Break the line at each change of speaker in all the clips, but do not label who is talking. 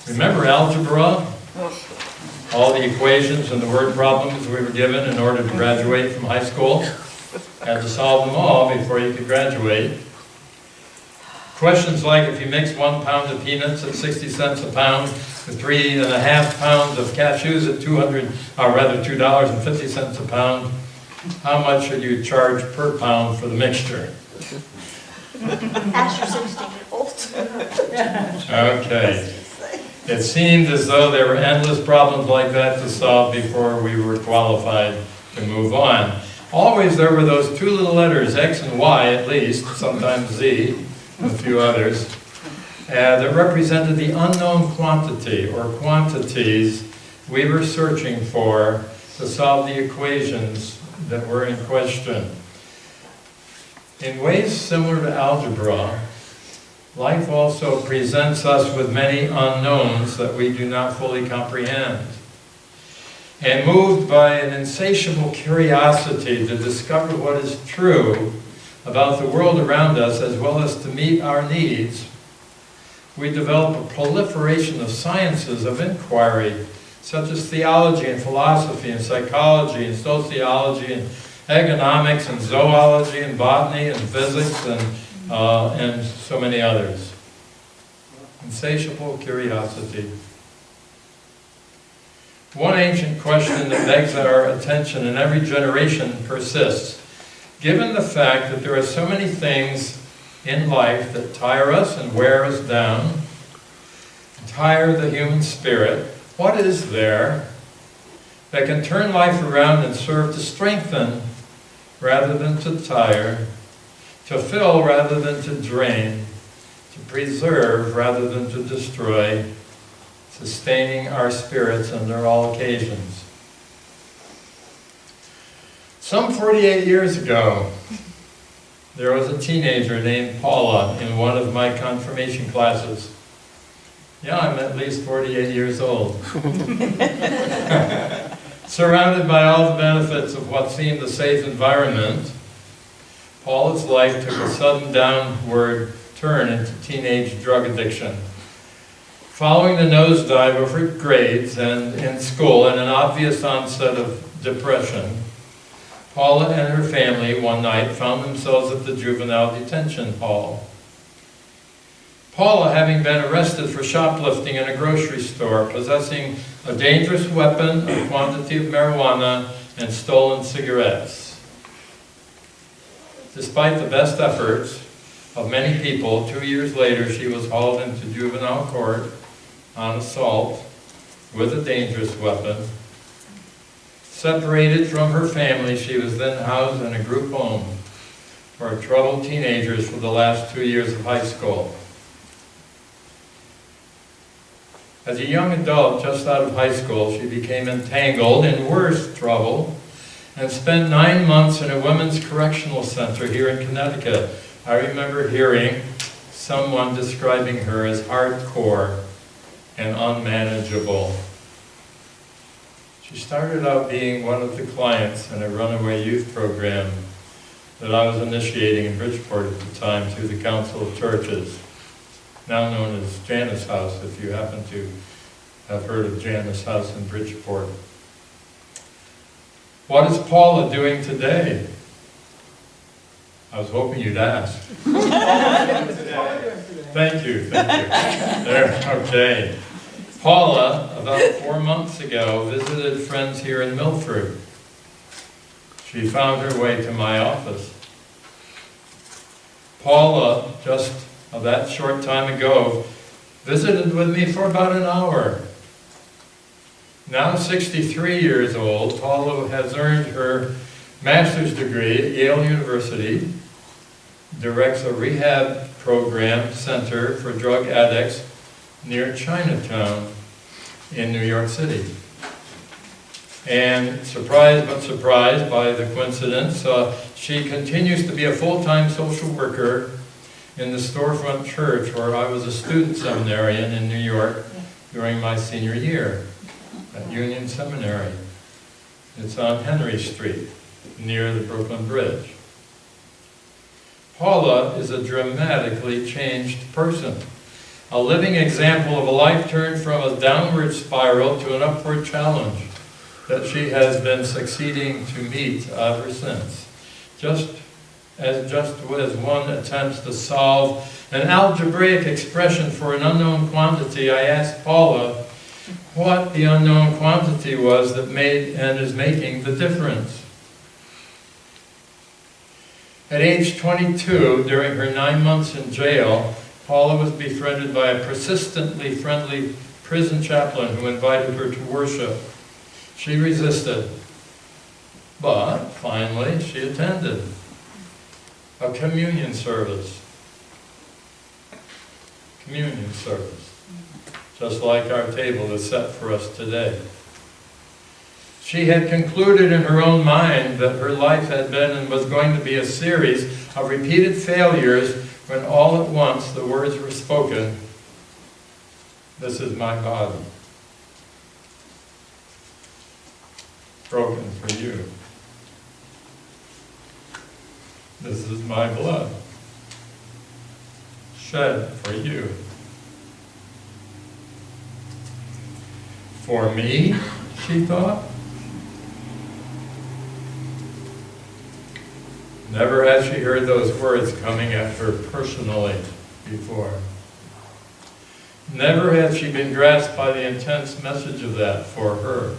Remember algebra? All the equations and the word problems we were given in order to graduate from high school? Had to solve them all before you could graduate. Questions like, if you mix 1 pound of peanuts at 60 cents a pound with 3.5 pounds of cashews at $2.50 a pound, how much should you charge per pound for the mixture?
Ask your 16-year-old.
Okay. It seemed as though there were endless problems like that to solve before we were qualified to move on. Always there were those two little letters, X and Y at least, sometimes Z, and a few others, that represented the unknown quantity or quantities we were searching for to solve the equations that were in question. In ways similar to algebra, life also presents us with many unknowns that we do not fully comprehend. And moved by an insatiable curiosity to discover what is true about the world around us as well as to meet our needs, we develop a proliferation of sciences of inquiry, such as theology and philosophy and psychology and sociology and economics and zoology and botany and physics and so many others. Insatiable curiosity. One ancient question that begs our attention in every generation persists. Given the fact that there are so many things in life that tire us and wear us down, tire the human spirit, what is there that can turn life around and serve to strengthen rather than to tire, to fill rather than to drain, to preserve rather than to destroy, sustaining our spirits under all occasions? Some 48 years ago, there was a teenager named Paula in one of my confirmation classes. Yeah, I'm at least 48 years old. Surrounded by all the benefits of what seemed a safe environment, Paula's life took a sudden downward turn into teenage drug addiction. Following the nosedive of her grades and in school and an obvious onset of depression, Paula and her family one night found themselves at the juvenile detention hall. Paula, having been arrested for shoplifting in a grocery store, possessing a dangerous weapon, a quantity of marijuana, and stolen cigarettes. Despite the best efforts of many people, 2 years later she was hauled into juvenile court on assault with a dangerous weapon. Separated from her family, she was then housed in a group home for troubled teenagers for the last 2 years of high school. As a young adult just out of high school, she became entangled in worse trouble and spent 9 months in a women's correctional center here in Connecticut. I remember hearing someone describing her as hardcore and unmanageable. She started out being one of the clients in a runaway youth program that I was initiating in Bridgeport at the time through the Council of Churches, now known as Janus House, if you happen to have heard of Janus House in Bridgeport. What is Paula doing today? I was hoping you'd ask. Thank you. There, okay. Paula, about 4 months ago, visited friends here in Milford. She found her way to my office. Paula, just that short time ago, visited with me for about an hour. Now 63 years old, Paula has earned her master's degree at Yale University, directs a rehab program center for drug addicts near Chinatown in New York City. And surprised but surprised by the coincidence, she continues to be a full-time social worker in the Storefront Church where I was a student seminarian in New York during my senior year at Union Seminary. It's on Henry Street, near the Brooklyn Bridge. Paula is a dramatically changed person. a living example of a life turned from a downward spiral to an upward challenge that she has been succeeding to meet ever since. Just as one attempts to solve an algebraic expression for an unknown quantity, I asked Paula what the unknown quantity was that made and is making the difference. At age 22, during her 9 months in jail, Paula was befriended by a persistently friendly prison chaplain who invited her to worship. She resisted, but finally she attended a communion service. Communion service, just like our table is set for us today. She had concluded in her own mind that her life had been and was going to be a series of repeated failures when all at once the words were spoken, "This is my body, broken for you. This is my blood, shed for you." For me, she thought. Never had she heard those words coming at her personally before. Never had she been grasped by the intense message of that for her.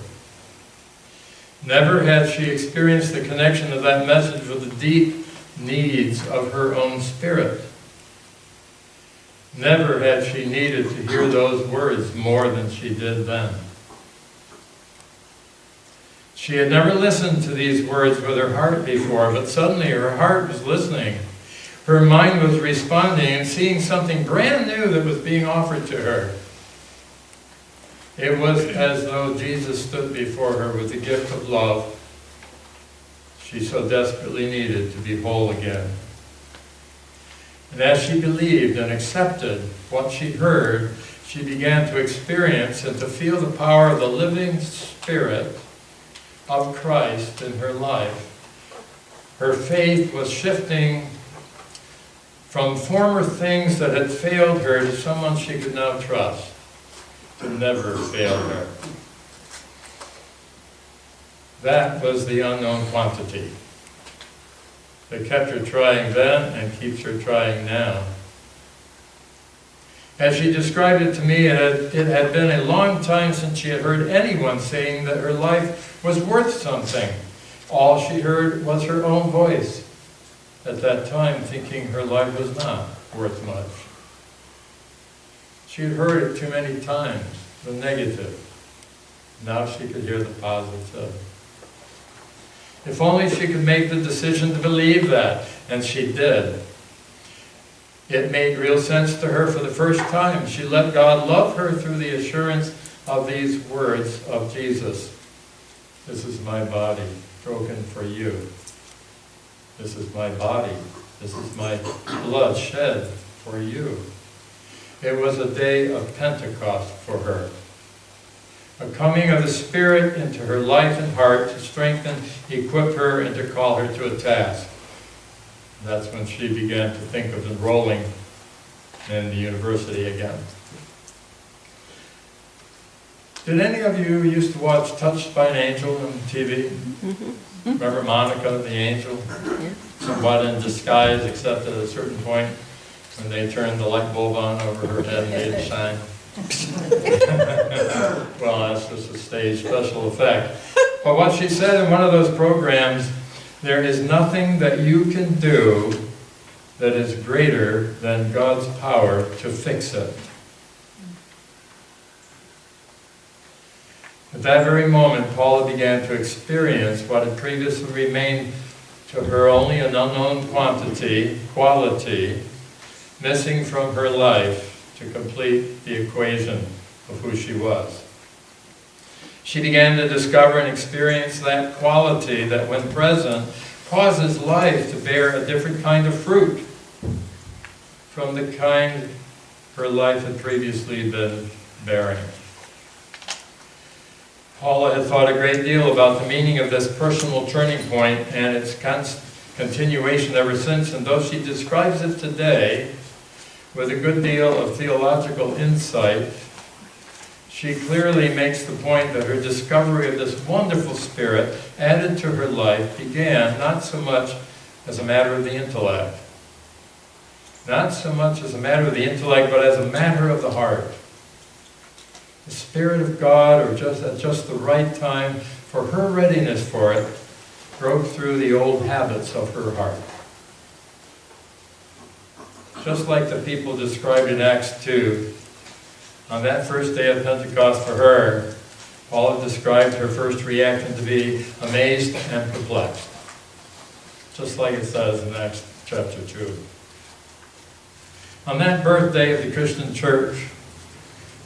Never had she experienced the connection of that message with the deep needs of her own spirit. Never had she needed to hear those words more than she did then. She had never listened to these words with her heart before, but suddenly her heart was listening. Her mind was responding and seeing something brand new that was being offered to her. It was as though Jesus stood before her with the gift of love she so desperately needed to be whole again. And as she believed and accepted what she heard, she began to experience and to feel the power of the living Spirit of Christ in her life. Her faith was shifting from former things that had failed her to someone she could now trust to never fail her. That was the unknown quantity that kept her trying then and keeps her trying now. As she described it to me, it had been a long time since she had heard anyone saying that her life was worth something. All she heard was her own voice at that time, thinking her life was not worth much. She had heard it too many times, the negative. Now she could hear the positive. If only she could make the decision to believe that, and she did. It made real sense to her for the first time. She let God love her through the assurance of these words of Jesus. This is my body, broken for you. This is my body. This is my blood shed for you. It was a day of Pentecost for her. A coming of the Spirit into her life and heart to strengthen, equip her, and to call her to a task. That's when she began to think of enrolling in the university again. Did any of you used to watch Touched by an Angel on TV? Mm-hmm. Remember Monica, the angel? Yeah. Somewhat in disguise, except at a certain point when they turned the light bulb on over her head and made it shine. Well, that's just a stage special effect. But what she said in one of those programs, there is nothing that you can do that is greater than God's power to fix it. At that very moment, Paula began to experience what had previously remained to her only an unknown quality, missing from her life to complete the equation of who she was. She began to discover and experience that quality that, when present, causes life to bear a different kind of fruit from the kind her life had previously been bearing. Paula had thought a great deal about the meaning of this personal turning point and its continuation ever since, and though she describes it today with a good deal of theological insight, she clearly makes the point that her discovery of this wonderful spirit added to her life began not so much as a matter of the intellect. Not so much as a matter of the intellect, but as a matter of the heart. The Spirit of God, or just at just the right time, for her readiness for it, broke through the old habits of her heart. Just like the people described in Acts 2, on that first day of Pentecost for her, Paula described her first reaction to be amazed and perplexed. Just like it says in Acts chapter 2. On that birthday of the Christian church,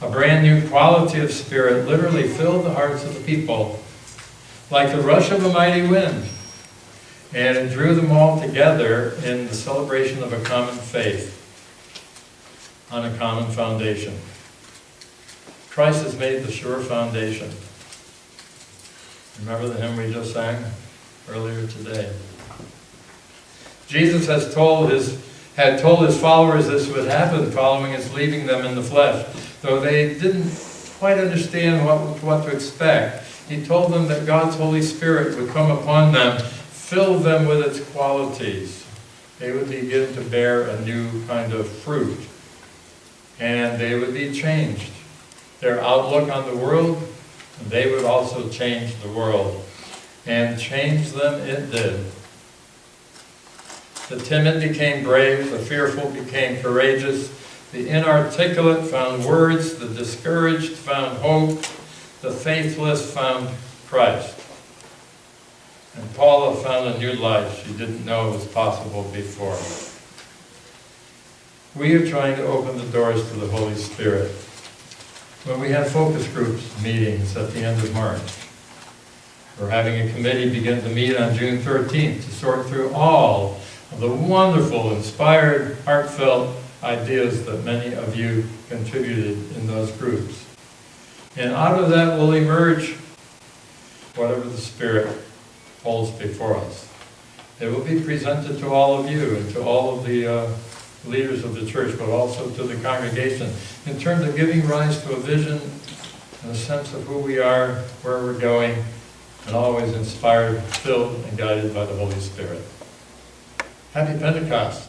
a brand new quality of spirit literally filled the hearts of the people, like the rush of a mighty wind. And it drew them all together in the celebration of a common faith on a common foundation. Christ has made the sure foundation. Remember the hymn we just sang earlier today? Jesus had told his followers this would happen following his leaving them in the flesh. Though they didn't quite understand what to expect, he told them that God's Holy Spirit would come upon them, fill them with its qualities. They would begin to bear a new kind of fruit. And they would be changed. Their outlook on the world, and they would also change the world. And change them it did. The timid became brave, the fearful became courageous, the inarticulate found words, the discouraged found hope, the faithless found Christ. And Paula found a new life she didn't know was possible before. We are trying to open the doors to the Holy Spirit. When we have focus groups meetings at the end of March, we're having a committee begin to meet on June 13th to sort through all of the wonderful, inspired, heartfelt ideas that many of you contributed in those groups. And out of that will emerge whatever the Spirit holds before us. It will be presented to all of you and to all of the leaders of the church, but also to the congregation, in terms of giving rise to a vision and a sense of who we are, where we're going, and always inspired, filled, and guided by the Holy Spirit. Happy Pentecost.